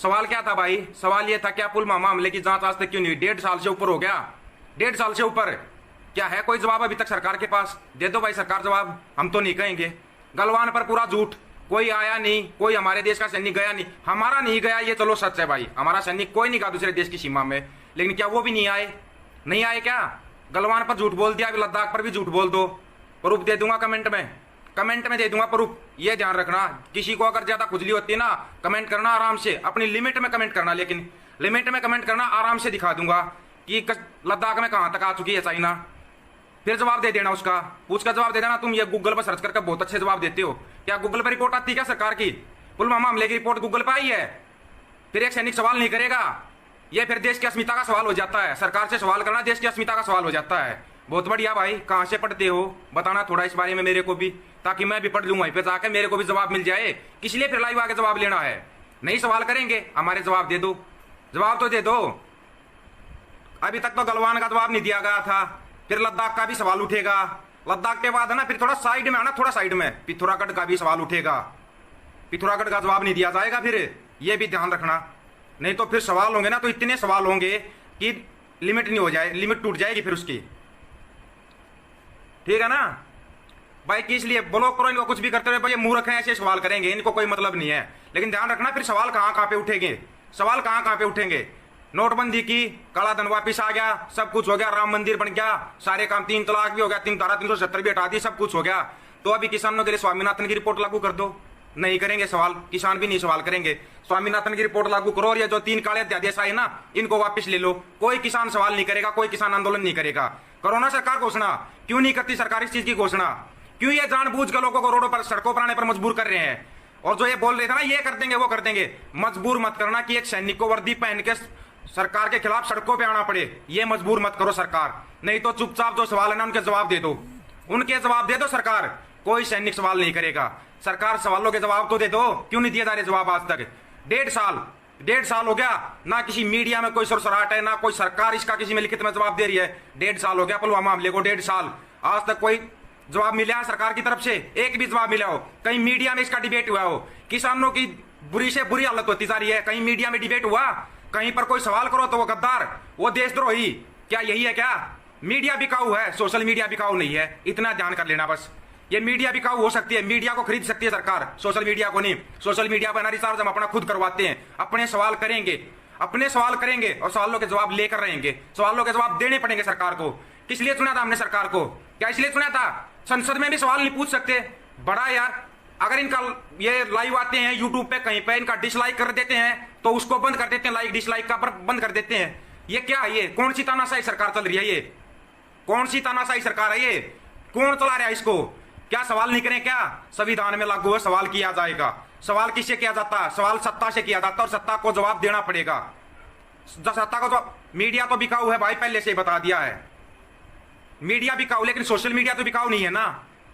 सवाल क्या था भाई? सवाल ये था क्या पुलवामा हमले की जांच आज तक क्यों नहीं हुई? 1.5 साल से ऊपर हो गया, 1.5 साल से ऊपर। क्या है कोई जवाब अभी तक सरकार के पास? दे दो भाई सरकार जवाब, हम तो नहीं कहेंगे। गलवान पर पूरा झूठ, कोई आया नहीं, कोई हमारे देश का सैनिक गया नहीं। हमारा नहीं गया ये चलो सच है भाई, हमारा सैनिक कोई नहीं गया दूसरे देश की सीमा में, लेकिन क्या वो भी नहीं आए? नहीं आए क्या? गलवान पर झूठ बोल दिया, अभी लद्दाख पर भी झूठ बोल दो, प्रूफ दे दूंगा कमेंट में दे दूंगा प्रूफ। ये ध्यान रखना, किसी को अगर ज्यादा खुजली होती है ना, कमेंट करना आराम से, अपनी लिमिट में कमेंट करना, लेकिन लिमिट में कमेंट करना, आराम से दिखा दूंगा कि लद्दाख में कहां तक आ चुकी है चाइना। फिर जवाब दे देना, उसका पूछ कर जवाब दे देना। तुम ये गूगल पर सर्च करके बहुत अच्छे जवाब देते हो। क्या गूगल पर रिपोर्ट आती है क्या सरकार की? पुलवामा हमले की रिपोर्ट गूगल पर आई है? फिर एक सैनिक सवाल नहीं करेगा, ये फिर देश की अस्मिता का सवाल हो जाता है। सरकार से सवाल करना देश की अस्मिता का सवाल हो जाता है। बहुत बढ़िया भाई, कहां से पढ़ते हो बताना थोड़ा इस बारे में मेरे को भी, ताकि मैं भी पढ़ लूँ वहीं पे जाके, मेरे को भी जवाब मिल जाए। किस लिए फिर लाइव आके जवाब लेना है? नहीं सवाल करेंगे हमारे, जवाब दे दो, जवाब तो दे दो। अभी तक तो गलवान का जवाब नहीं दिया गया था, फिर लद्दाख का भी सवाल उठेगा। लद्दाख के बाद है ना, फिर थोड़ा साइड में आना, थोड़ा साइड में पिथौरागढ़ का भी सवाल उठेगा। पिथौरागढ़ का जवाब नहीं दिया जाएगा फिर, ये भी ध्यान रखना। नहीं तो फिर सवाल होंगे ना, तो इतने सवाल होंगे कि लिमिट नहीं हो जाए, लिमिट टूट जाएगी फिर उसकी। ठीक है ना भाई? किस लिए ब्लॉक करो इनको, कुछ भी करते रहे भाई, ये मूर्ख हैं, ऐसे सवाल करेंगे, इनको कोई मतलब नहीं है। लेकिन ध्यान रखना फिर सवाल कहां पे उठेंगे, सवाल कहां पे उठेंगे। नोटबंदी की, काला धन वापिस आ गया, सब कुछ हो गया, राम मंदिर बन गया, सारे काम, 3 तलाक भी हो गया, 3 धारा 370 भी हटा दी, सब कुछ हो गया। तो अभी किसानों के लिए स्वामीनाथन की रिपोर्ट लागू कर दो। नहीं करेंगे सवाल, किसान भी नहीं सवाल करेंगे। स्वामीनाथन की रिपोर्ट लागू करो, और ये जो 3 काले अध्यादेश आए ना, इनको वापस ले लो। कोई किसान सवाल नहीं करेगा, कोई किसान आंदोलन नहीं करेगा। करो ना सरकार घोषणा। क्यों नहीं करती सरकार इस चीज की घोषणा? क्यों ये जानबूझ कर लोगों को रोडों पर, सड़कों पर आने पर मजबूर कर रहे हैं? और जो ये बोल रहे थे ना ये कर देंगे वो कर देंगे, मजबूर मत करना कि एक सैनिक को वर्दी पहन के सरकार के खिलाफ सड़कों पे आना पड़े। ये मजबूर मत करो सरकार। नहीं तो चुपचाप जो सवाल है ना उनके जवाब दे दो, उनके जवाब दे दो सरकार। कोई सैनिक सवाल नहीं करेगा, सरकार सवालों के जवाब तो दे दो। क्यों नहीं दिया जा रहे जवाब आज तक? 1.5 साल हो गया ना, किसी मीडिया में कोई सुरसराहट है ना, कोई सरकार इसका किसी में लिखित में जवाब दे रही है। 1.5 साल हो गया पुलवामा हमले को, 1.5 साल, आज तक कोई जवाब मिला है सरकार की तरफ से? एक भी जवाब मिला हो? कहीं मीडिया में इसका डिबेट हुआ हो? किसानों की बुरी से बुरी हालत होती जा रही है, कहीं मीडिया में डिबेट हुआ? कहीं पर कोई सवाल करो तो वो गद्दार, वो देशद्रोही, क्या यही है क्या? मीडिया बिकाऊ है, सोशल मीडिया बिकाऊ नहीं है, इतना ध्यान कर लेना बस। ये मीडिया बिकाऊ हो सकती है, मीडिया को खरीद सकती है सरकार, सोशल मीडिया को नहीं। सोशल मीडिया पर रिचार्ज हम अपना खुद करवाते हैं। अपने सवाल करेंगे और सवालों के जवाब लेकर रहेंगे, सवालों के जवाब देने पड़ेंगे सरकार को। किस लिए चुना था हमने सरकार को? क्या इसलिए चुना था? संसद में भी सवाल नहीं पूछ सकते? बड़ा यार, अगर इनका ये लाइव आते हैं यूट्यूब पे, कहीं पे इनका डिसलाइक कर देते हैं तो उसको बंद कर देते हैं, लाइक डिसलाइक का पर बंद कर देते हैं। ये क्या है? ये कौन सी तानाशाही सरकार चल रही है? ये कौन सी तानाशाही सरकार है? ये कौन चला रहा है इसको? क्या सवाल नहीं करें क्या? संविधान में लागू है, सवाल किया जाएगा। सवाल किससे किया जाता है? सवाल सत्ता से किया जाता है, और सत्ता को जवाब देना पड़ेगा। सत्ता को जवाब, मीडिया तो बिकाऊ है भाई, पहले से ही बता दिया है। मीडिया बिकाऊ, लेकिन सोशल मीडिया तो बिकाऊ नहीं है ना,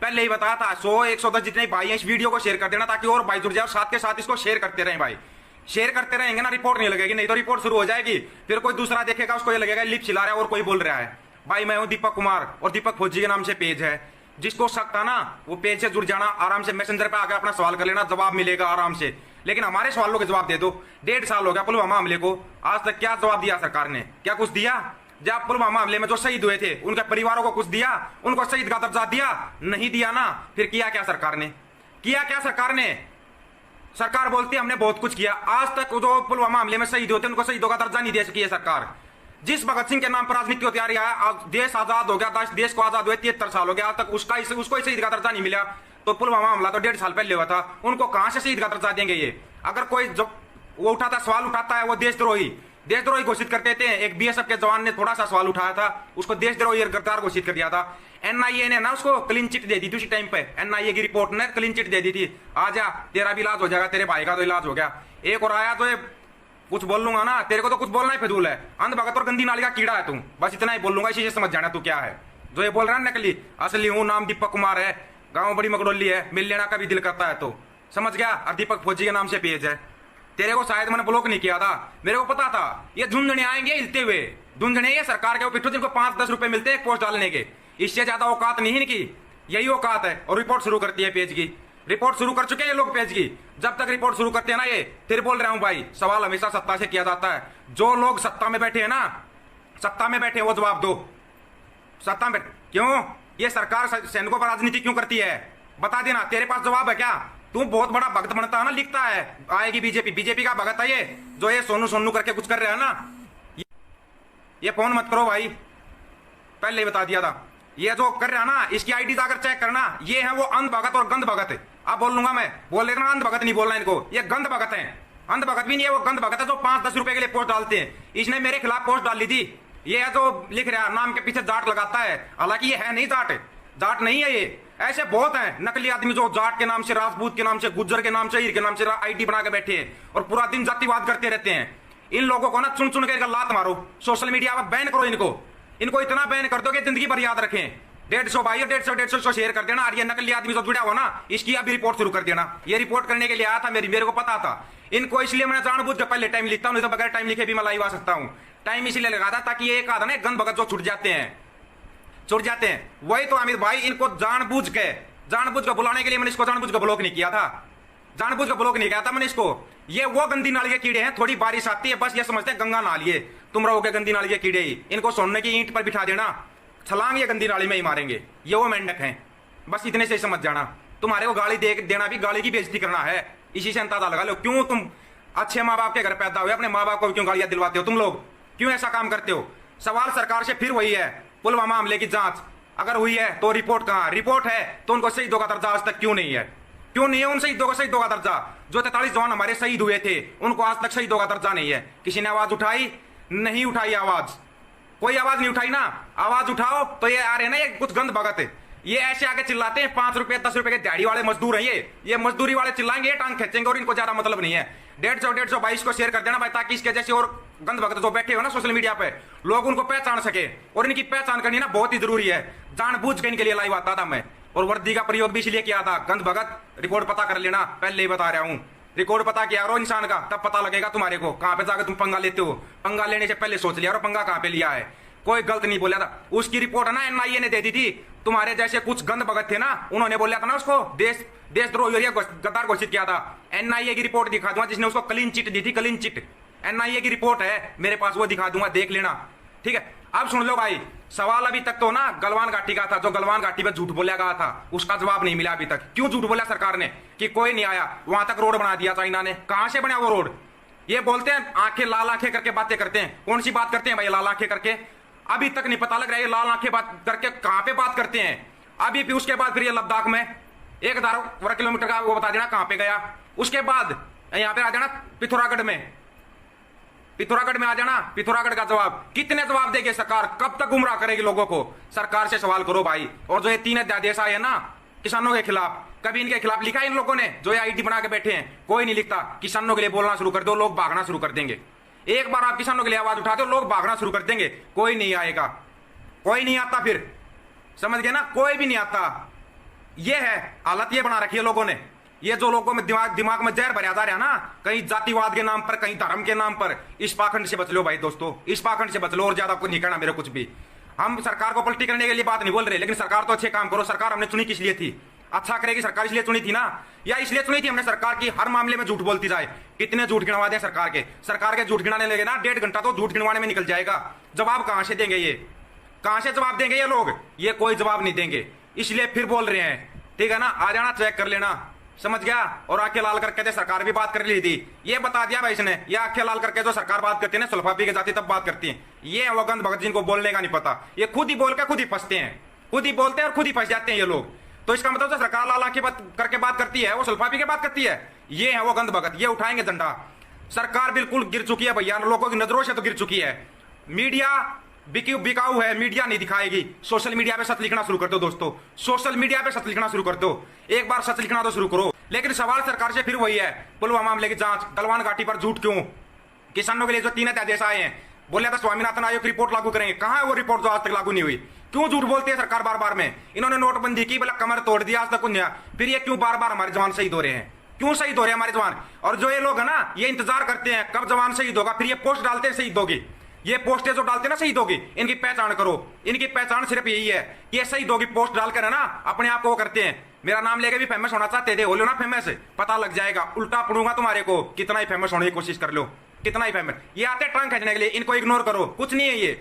पहले ही बताया था। 100-110 जितने भाई हैं इस वीडियो को शेयर कर देना, ताकि और भाई जुड़ जाए, और साथ के साथ इसको शेयर करते रहें भाई। शेयर करते रहेंगे ना, रिपोर्ट नहीं लगेगी, नहीं तो रिपोर्ट शुरू हो जाएगी, फिर कोई दूसरा देखेगा, उसको ये लगेगा लिप चिल्ला रहा है और कोई बोल रहा है। भाई मैं हूं दीपक कुमार, और दीपक फौजी के नाम से पेज है। जिसको शक था ना, वो पेज से जुड़ जाना, आराम से मैसेंजर पे आकर अपना सवाल कर लेना, जवाब मिलेगा आराम से। लेकिन हमारे सवालों के जवाब दे दो। 1.5 साल हो गया पुलवामा हमले को, आज तक क्या जवाब दिया सरकार ने? क्या कुछ दिया? जब पुलवामा हमले में जो शहीद हुए थे उनके परिवारों को कुछ दिया? उनको शहीद का दर्जा दिया? नहीं दिया ना। फिर किया क्या सरकार ने? किया क्या सरकार ने? सरकार बोलती है हमने बहुत कुछ किया, आज तक जो पुलवामा हमले में शहीद होते उनको शहीदों का दर्जा नहीं दे सकी है सरकार। जिस भगत सिंह के नाम पर राजनीति होती आ रही है, देश आजाद हो गया, देश को आजाद हुए 73 साल हो गया, आज तक उसको ही शहीद का दर्जा नहीं मिला। तो पुलवामा हमला तो 1.5 साल पहले हुआ था, उनको कहां से शहीद का दर्जा देंगे ये? अगर कोई वो उठाता, सवाल उठाता है, वो देशद्रोही घोषित कर देते हैं। एक बीएसएफ के जवान ने थोड़ा सा सवाल उठाया था, उसको देशद्रोही गिरफ्तार घोषित कर दिया था। एनआईए ने ना उसको क्लीन चिट दे दी थी उसी टाइम पे, एनआईए की रिपोर्ट ने क्लीन चिट दे दी थी, आजा तेरा भी इलाज हो जाएगा, तेरे भाई का तो इलाज हो गया। एक और आया तो कुछ बोल लूंगा ना, तेरे को तो कुछ बोलना ही फिजूल है, अंधभगत और गंदी नाली का कीड़ा है तू, बस इतना ही बोल लूंगा, इसी से समझ जाना तू क्या है। जो ये बोल रहा है नकली, असली हूं, नाम दीपक कुमार है, गाँव बड़ी मगडोली है, मिल लेना का भी दिल करता है तो समझ गया। और दीपक फौजी के नाम से पेज है। तेरे को शायद मैंने ब्लॉक नहीं किया था, मेरे को पता था ये झुंझुने आएंगे हिलते हुए, झुंझुने ये सरकार के पिट्ठू, जिनको 5-10 रुपए मिलते हैं एक पोस्ट डालने के, इससे ज्यादा औकात नहीं इनकी, यही औकात है। और रिपोर्ट शुरू करती है पेज की, रिपोर्ट शुरू कर चुके हैं ये लोग पेज की। जब तक रिपोर्ट शुरू करते हैं ना ये, फिर बोल रहा हूं भाई, सवाल हमेशा सत्ता से किया जाता है। जो लोग सत्ता में बैठे हैं ना, सत्ता में बैठे हैं, वो जवाब दो। सत्ता में क्यों ये सरकार सैनिकों पर राजनीति क्यों करती है, बता देना। तेरे पास जवाब है क्या? तू बहुत बड़ा भगत बनता है ना, लिखता है आएगी बीजेपी, बीजेपी का भगत है ये, जो ये सोनू सोनू करके कुछ कर रहे हैं ना। ये फोन मत करो भाई, पहले ही बता दिया था। ये जो कर रहा ना, इसकी आईडी जाकर चेक करना, ये है वो अंध भगत और गंध भगत है। अब बोल लूंगा मैं, बोल लेना अंध भगत नहीं बोलना इनको, ये गंध भगत है। अंध भगत भी नहीं है, वो गंध भगत है जो 5-10 रुपए के लिए पोस्ट डालते हैं। इसने मेरे खिलाफ पोस्ट डाल ली थी। ये है जो लिख रहा है नाम के पीछे जाट लगाता है, हालांकि ये है नहीं जाट, जाट नहीं है ये। ऐसे बहुत हैं नकली आदमी जो जाट के नाम से, राजपूत के नाम से, गुज्जर के नाम से, हीर के नाम से आईडी बना के बैठे हैं और पूरा दिन जातिवाद करते रहते हैं। इन लोगों को ना चुन चुन के लात मारो, सोशल मीडिया पर बैन करो इनको इतना बैन कर दो कि जिंदगी भर याद रखें। 150 भाई, 150 शेयर कर देना। और ये नकली आदमी जो जुड़ा हो ना, इसकी अभी रिपोर्ट शुरू कर देना। ये रिपोर्ट करने के लिए आया था, मेरे को पता था इनको, इसलिए मैंने जानबूझ के पहले टाइम लिखता हूं, नहीं तो बगैर टाइम लिखे भी मैं लाइव आ सकता हूं। टाइम इसलिए लगा था ताकि एक आधा ना गंद भगत जो छुट जाते हैं वही तो अमित भाई, इनको जानबूझ के बुलाने के लिए मैंने इसको जानबूझ के ब्लॉक नहीं किया था, जानबूझ के ब्लॉक नहीं किया था मैंने इसको। ये वो गंदी नाली के कीड़े हैं, थोड़ी बारिश आती है बस ये समझते हैं गंगा नाली है, तुम रहोगे गंदी नाली के कीड़े ही। इनको सोने की ईंट पर बिठा देना, छलांग ये गंदी नाली में ही मारेंगे। ये वो मेंढक हैं, बस इतने से समझ जाना। तुम्हारे को गाली देना भी गाली की बेइज्जती करना है, इसी से अंदाजा लगा लो। क्यों तुम अच्छे माँ बाप के घर पैदा हुए, अपने माँ बाप को क्यों गालियां दिलवाते हो तुम लोग, क्यों ऐसा काम करते हो? सवाल सरकार से फिर वही है, पुलवामा हमले की जांच अगर हुई है तो रिपोर्ट कहां? रिपोर्ट है तो उनको शहीदों का दर्जा आज तक क्यों नहीं है? क्यों नहीं है उन शहीदों का दर्जा? जो 43 जवान हमारे शहीद हुए थे, उनको आज तक शहीदों का दर्जा नहीं है। किसी ने आवाज उठाई? नहीं उठाई आवाज, कोई आवाज नहीं उठाई ना। आवाज उठाओ तो ये आ रहे हैं ना, ये कुछ गंद भगत है, ये ऐसे आगे चिल्लाते हैं। 5 रुपए 10 रुपए के दिहाड़ी वाले मजदूर हैं ये मजदूरी वाले चिल्लाएंगे, ये टांग खींचेंगे और इनको ज्यादा मतलब नहीं है। 150 को शेयर कर देना भाई, ताकि इसके जैसे और गंद भगत जो बैठे हो ना सोशल मीडिया पे, लोग उनको पहचान सके। और इनकी पहचान करनी ना बहुत ही जरूरी है। जानबूझ के इनके लिए लाइव आता था मैं, और वर्दी का प्रयोग भी इसलिए किया था। गंद भगत रिकॉर्ड पता कर लेना, पहले ही बता रहा हूं, रिकॉर्ड पता किया करो इंसान का, तब पता लगेगा तुम्हारे को कहां पे जाकर तुम पंगा लेते हो। पंगा लेने से पहले सोच लिया और पंगा कहां पे लिया है। कोई गलत नहीं बोला था। उसकी रिपोर्ट है ना एनआईए ने दे दी थी। तुम्हारे जैसे कुछ गंद भगत थे ना, उन्होंने बोला था ना उसको देशद्रोही गद्दार घोषित किया था। एनआईए की रिपोर्ट दिखा दूंगा जिसने उसको क्लीन चिट दी थी, क्लीन चिट एनआईए की रिपोर्ट है मेरे पास, वो दिखा दूंगा, देख लेना। ठीक है, अब सुन लो भाई, सवाल अभी तक तो ना गलवान घाटी का था, जो गलवान घाटी पे झूठ बोला गया था उसका जवाब नहीं मिला अभी तक। क्यों झूठ बोला सरकार ने कि कोई नहीं आया? वहां तक रोड बना दिया चाइना ने, कहां से बना वो रोड? ये बोलते हैं आंखें लाल आंखें करके बातें करते हैं। कौन सी बात करते हैं भाई लाल आंखें करके? अभी तक नहीं पता लग रहा है ये लाल आंखें बात करके कहां पे बात करते हैं। अभी फिर उसके बाद फिर ये लद्दाख में 1000 किलोमीटर का वो बता देना कहां पे गया। उसके बाद यहां पे आ जाना पिथौरागढ़ में आ जाना। पिथौरागढ़ का जवाब कितने जवाब देगी सरकार? कब तक गुमराह करेगी लोगों को? सरकार से सवाल करो भाई। और जो ये 3 अध्यादेश आए हैं ना किसानों के खिलाफ, कभी इनके खिलाफ लिखा है इन लोगों ने? जो ये आईडी बना के बैठे हैं, कोई नहीं लिखता। किसानों के लिए बोलना शुरू कर दो, लोग भागना शुरू कर देंगे। एक बार आप किसानों के लिए आवाज उठाते हो, लोग भागना शुरू कर देंगे। कोई नहीं आएगा, कोई नहीं आता, फिर समझ गए ना, कोई भी नहीं आता। ये है हालत, ये बना रखी है लोगों ने। ये जो लोगों में दिमाग में जहर भरा जा रहा है ना, कहीं जातिवाद के नाम पर, कहीं धर्म के नाम पर, इस पाखंड से बच लो भाई दोस्तों, इस पाखंड से बच लो। और ज्यादा कुछ नहीं करना मेरे कुछ भी। हम सरकार को पलटी करने के लिए बात नहीं बोल रहे, लेकिन सरकार तो अच्छे काम करो। सरकार हमने चुनी किस लिए थी? अच्छा करेगी सरकार इसलिए चुनी थी ना, या इसलिए चुनी थी हमने सरकार की हर मामले में झूठ बोलती जाए? कितने झूठ गिनवा दें सरकार के झूठ गिनाने लगे ना 1.5 घंटा तो झूठ गिनवाने में निकल जाएगा। जवाब कहां से देंगे ये? कहां से जवाब देंगे ये लोग? ये कोई जवाब नहीं देंगे, इसलिए फिर बोल रहे हैं। ठीक है ना, आ जाना, चेक कर लेना, समझ गया? और आंखें लाल करके कहते सरकार भी बात कर ली थी, ये बता दिया भाई इसने। ये आंखें लाल करके जो सरकार बात करती है ना, सुल्फा पी के जाती तब बात करती है। ये वो गंद भगत जिनको बोलने का नहीं पता, ये खुद ही बोल के खुद ही फंसते हैं, खुद ही बोलते हैं और खुद ही फंस जाते हैं ये लोग। तो इसका मतलब जो सरकार लाल आंखें करके बात करती है, वो सुल्फा पी के बात करती है। ये है वो गंद भगत, ये उठाएंगे झंडा। सरकार बिल्कुल गिर चुकी है भैया, लोगों की नजरों से तो गिर चुकी है। मीडिया बिकाऊ है, मीडिया नहीं दिखाएगी। सोशल मीडिया पे सच लिखना शुरू कर दो दोस्तों, सोशल मीडिया पे सच लिखना शुरू कर दो। एक बार सच लिखना तो शुरू करो। लेकिन सवाल सरकार से फिर वही है, पुलवामा हमले की जांच, गलवान घाटी पर झूठ क्यों? किसानों के लिए जो 3 अध्यादेश आए हैं, बोले था स्वामीनाथन आयोग की रिपोर्ट लागू करेंगे, कहां है वो रिपोर्ट जो आज तक लागू नहीं हुई? क्यों झूठ बोलती है सरकार बार बार में? इन्होंने नोटबंदी की, बोला कमर तोड़ दिया, आज तक कुछ नहीं। फिर ये क्यों बार बार हमारे जवान शहीद हो रहे हैं? क्यों शहीद हो रहे हैं हमारे जवान? और जो ये लोग है ना, ये इंतजार करते हैं कब जवान शहीद होगा, फिर ये पोस्ट डालते हैं शहीद होगी। ये पोस्टें जो डालते हैं ना शहीद होगी, इनकी पहचान करो। इनकी पहचान सिर्फ यही है कि ये शहीद होगी पोस्ट डालकर है ना, अपने आप को वो करते हैं मेरा नाम लेके भी फेमस होना चाहते थे, हो लो ना फेमस, पता लग जाएगा। उल्टा पड़ूंगा तुम्हारे को, कितना ही फेमस होने की कोशिश कर लो, कितना ही फेमस। ये आते ट्रंक खींचने के लिए, इनको इग्नोर करो, कुछ नहीं है ये।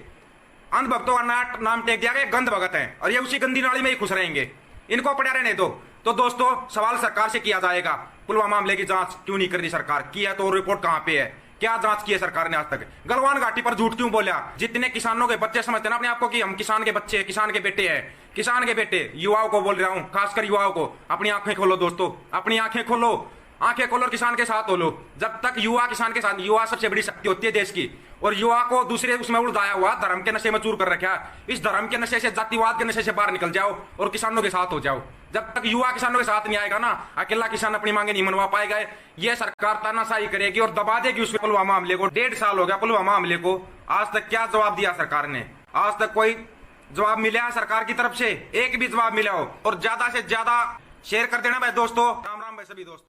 अंधभक्तों का नाम टेक दिया गया, गंध भगत है, और ये उसी गंदी नाली में ही खुश रहेंगे, इनको पड़ा रहने दो। तो दोस्तों सवाल सरकार से किया जाएगा, पुलवामा हमले की जांच क्यों नहीं कर रही सरकार? किया तो रिपोर्ट कहां पे है? क्या जांच की है सरकार ने आज तक? गलवान घाटी पर झूठ क्यों बोला? जितने किसानों के बच्चे समझते ना अपने आप को कि हम किसान के बच्चे, किसान के बेटे हैं, किसान के बेटे, युवाओं को बोल रहा हूं, खासकर युवाओं को, अपनी आंखें खोलो दोस्तों, अपनी आंखें खोलो, आंखें खोलो और किसान के साथ हो लो। जब तक युवा किसान के साथ, युवा सबसे बड़ी शक्ति होती है देश की, और युवा को दूसरे उसमें उड़ाया हुआ धर्म के नशे में चूर कर रखा है। इस धर्म के नशे से, जातिवाद के नशे से बाहर निकल जाओ और किसानों के साथ हो जाओ। जब तक युवा किसानों के साथ नहीं आएगा ना, अकेला किसान अपनी मांगे नहीं मनवा पाएगा। यह सरकार तानाशाही करेगी और दबा देगी उस पुलवामा हमले को। 1.5 साल हो गया पुलवामा हमले को, आज तक क्या जवाब दिया सरकार ने? आज तक कोई जवाब मिला है सरकार की तरफ से? एक भी जवाब मिला हो? और ज्यादा से ज्यादा शेयर कर देना भाई दोस्तों। राम राम भाई सभी दोस्त।